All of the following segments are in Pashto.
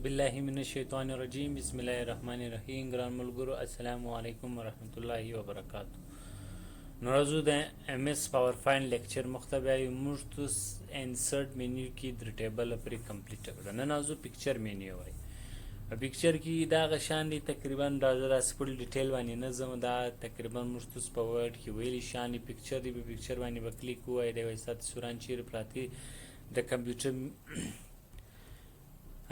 اعوذ بالله من الشیطان الرجیم بسم الله الرحمن الرحیم ګران ملګرو السلام علیکم ورحمت الله وبرکاته نو راځو د ایم ایس پاورپوینټ لیکچر مختبه موږ ته انسرټ مینیو کې د ټیبل پرې کمپلیټ کړو نن راځو پکچر مینیو وای پکچر کې دا غشان دي تقریبا راځه سپل ډیټیل باندې نظم دا تقریبا موږ ته په ورډ کې ویلي شان پکچر دی په پکچر باندې به کلیک وای دی وسات سوران چیر پراتی د کمپیوټر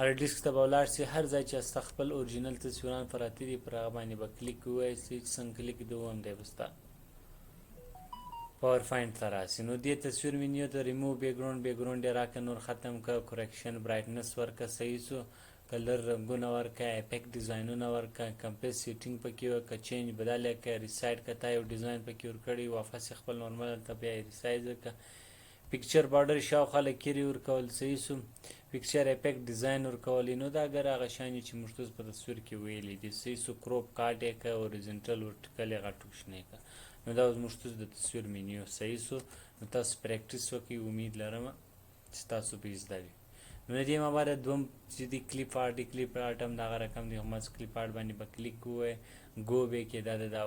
هر ډیسک ته ولاړ سي هر ځای چې استخپل اورجینل تصویران پراتی دي پر هغه باندې به کلیک وای سي څنګه کلیک دوم دی بستا پاورپوینټ ته راسي نو دې تصویر مینیو ته ریموو بیکګراوند راکه نور ختم کا کریکشن برایټنس ورکه صحیح سو کلر رنگونه ورکه افیکټ ډیزاینونه ورکه کمپلیټ سیټینګ پکې ورکه چینج بدل کړه ریسایډ کته یو ډیزاین پکې ور کړی واپس خپل نورمال ته بیا ریسایز کړه پکچر بارډر شاوخوا لکيري ورکول صحیح سو پکچر افیکټ ډیزاین ورکول نو دا اگر هغه شانی چې مرتض په تصویر کې ویلي دي صحیح سو کروپ کارت یې کا اوريجنټل ورټیکل غټوښنه کا نو دا مرتض د تصویر مینیو صحیح سو نو تاسو پریکټیس وکي امید لرم چې تاسو به زده وي نو دې ما بعد دوم چې دی کلیپ آرټ هم دا رقم دی هم کلیپ آرټ باندې به کلیک کوی گو به کې دا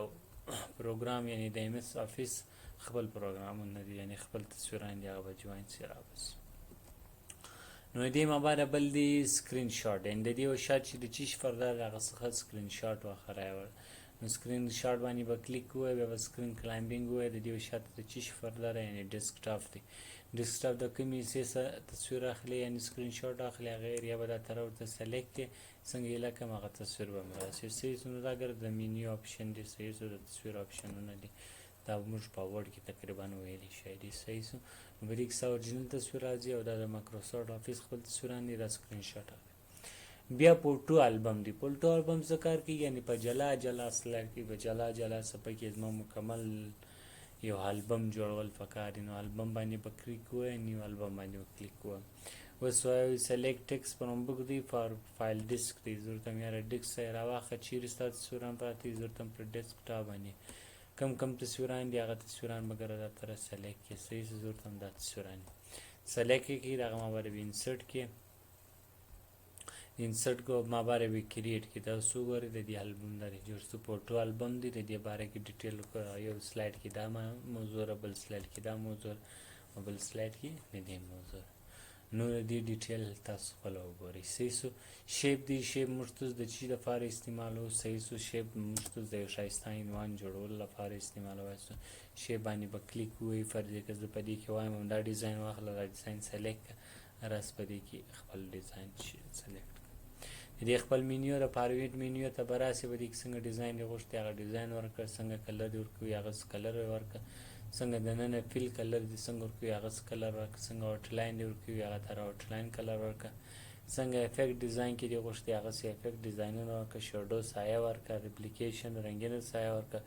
پروګرام یعنی د ایم ایس افیس خپل پروګرامونه دي یعنی خپل تصویران دی هغه جوائن سي راوس نو دې ما بعد بل دی سکرین شاټ اند دې یو شاټ چې د چیش فردر هغه څخه سکرین شاټ واخره نو سکرین شاټ باندې به کلیک کوی به سکرین کلایمبینګ وای د دې شاټ د چیش فردر یعنی ډیسکټاپ دی ډیسکټاپ د کومې سه تصویر اخلي یعنی سکرین شاټ اخلي غیر یا به دا تر ورته سلیکټ څنګه لکه مغه تصویر به مراسي سې نو دا ګر د مینیو اپشن دی سې د تصویر اپشنونه دي دا موږ په ورډ کې تقریبا ویلي شي دي صحیح سو نو بریک سا اورجینل تصویر راځي او دا د مایکروسافټ افیس خپل تصویران دي دا سکرین شاټ بیا پورټو البم دی پورټو البم څه کار کوي یعنی په جلا سلاید کې په جلا سپکه زما مکمل یو البم جوړول فکر نو البم باندې په کلیک وای نیو البم باندې کلیک وای وسوي سلیکټ ټیکس پرم بوک دی فار فایل ډیسک دی ضرورت مې را ډیسک سره راوخه چیرې ستاسو تصویران پراتی ضرورت پر ډیسک ټاپ باندې کم تصویران دی هغه تصویران مګر دا تر سلیکټ کې صحیح ضرورت هم دا تصویران سلیکټ کې دا ما باندې انسرټ کې انسرټ کو ما باندې کریټ کې دا سو غره د دې البم لري جوړ سو فوټو البم دی د دې باره کې ډیټیل یو سلاید کې دا موضوع بل سلاید کې دا موضوع بل سلاید کې نه دی موضوع نو دې ډیټیل تاسو فالو وګورئ صحیح سو شیپ دی شیپ مرتض د چی لپاره استعمالو صحیح سو شیپ مرتض د شایسته عنوان جوړول لپاره استعمالو واسو شیپ باندې په کلیک وی فرض کړه د پدې کې وایم دا ډیزاین واخله دا ډیزاین سلیکټ راس پدې کې خپل ډیزاین سلیکټ دې خپل مینیو د پارویټ مینیو ته براسي بده څنګه ډیزاین غوښتي هغه ډیزاین ورکړ څنګه کلر ورکوي هغه کلر ورکړ څنګه د نن فیل کلر دي څنګه ورکوي هغه کلر ورکړ څنګه آوټلاین دی ورکوي هغه تر آوټلاین کلر ورکړ څنګه افیکټ ډیزاین کې دی غوښتي هغه سي افیکټ ډیزاینونه ورکړ شادو سایه ورکړ ریپلیکیشن رنگینه سایه ورکړ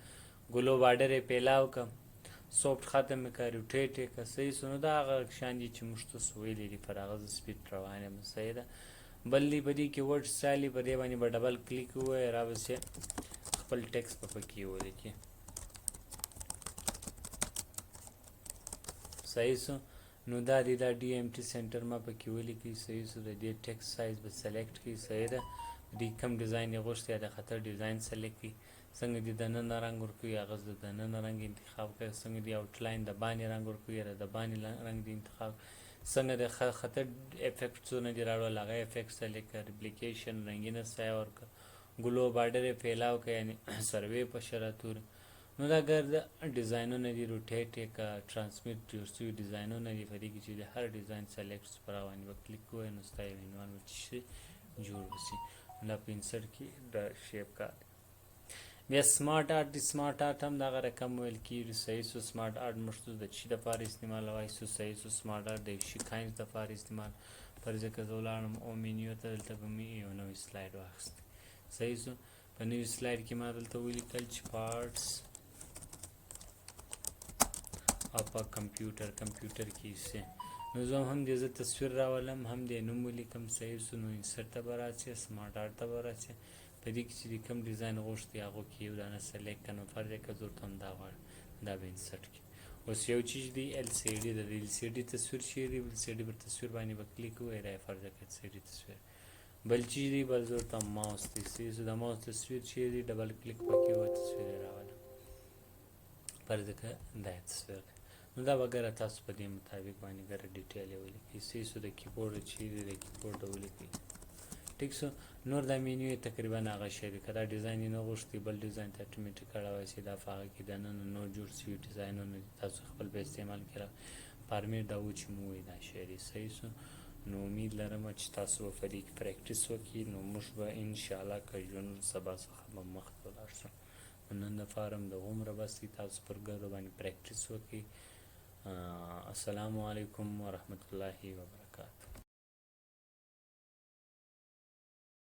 ګلو بارډر پیلاو ک سافت ختم کړ روټیټ ک صحیح سونو دا هغه شان دي چې مشته سویلې دی پر هغه سپیډ روانه مسیده بللی بدی کې ورډ سټایل په دې باندې به ډبل کلیک وای راوسه خپل ټیکس په پکې ولیکي صحیح سو نو دا دی دا ډي ام ټي سنټر ما پکې ولیکي صحیح سو د دې ټیکس سایز به سلیکټ کی صحیح ده دې کم ډیزاین غوښتي د خطر ډیزاین سلیکټ کی څنګه دې د نن رنگ ورکوي هغه د نن رنگ انتخاب کړئ څنګه دې آوټلاین د باندې رنگ ورکوي یا د باندې رنگ دې انتخاب څنګه د خطر افیکټونه دی راوړل هغه افیکټ سلیکټ ریپلیکیشن رنگینه سایه ورکړه ګلو بارډر پیلاو ک یعنی سروې په شراتور نو دا ګرځ ډیزاینونه دی روټیټ کا ټرانسمیټ جوړسوي ډیزاینونه دی فري کې چې هر ډیزاین سلیکټ پر باندې کلیک کوی نو ستای وینوان چې جوړ وسی نو په انسرټ کې د شیپ کا بیا سمارټ آرټ هم دا رقم ویل کیږي صحیح سو سمارټ آرټ مشتو د چی د لپاره استعمال وای سو صحیح سو سمارټ آرټ د شي کاین د لپاره استعمال پر ځکه زولانم او مینیو ته دلته به می یو نو سلاید واخست صحیح سو په نوې سلاید کې ما دلته ولیکل چې پارټس اپا کمپیوټر کې سه نو زه هم دې تصویر راولم هم دې نوم ولیکم صحیح سو نو انسرټ ته براسي سمارټ آرټ ته براسي په دې کې چې کوم ډیزاین غوښتي هغه کې یو دانه سلیکټ کنو فرض کړه ضرورت هم دا وړ دا به انسرټ کې اوس یو چیز دی ال سی ډی د ال سی ډی تصویر شي دی ال سی ډی پر تصویر باندې به کلیک وای را فرض کړه ال سی ډی تصویر بل چیز دی بل زه ورته ماوس تصویر د ماوس تصویر چیرې دی ډبل کلیک پکې و تصویر یې راولم فرض که دا تصویر دی نو دا وګوره تاسو په دې مطابق باندې ګره ډیټیل یې ولیکئ سیسو د کیبورډ چیرې د کیبورډ ولیکئ ټیک شو نور دا مینیو یې تقریبا هغه شی دی که دا ډیزاین یې نه غوښتي بل ډیزاین ته اتومیټیک اړولی شي دا په هغه کې دننه نور جوړ شوي ډیزاینونه دي تاسو خپل په استعمال کې فارمیټ دا و چې مو وایي دا شی دی صحیح شو نو امید لرم چې تاسو به په دې کې پریکټیس وکړئ نو موږ به انشاءالله که ژوند سبا څخه به مخته ولاړ شو نن دپاره هم د هومره بس دی تاسو پر ګردو باندې پریکټیس وکړئ السلام علیکم ورحمة الله وبرکاته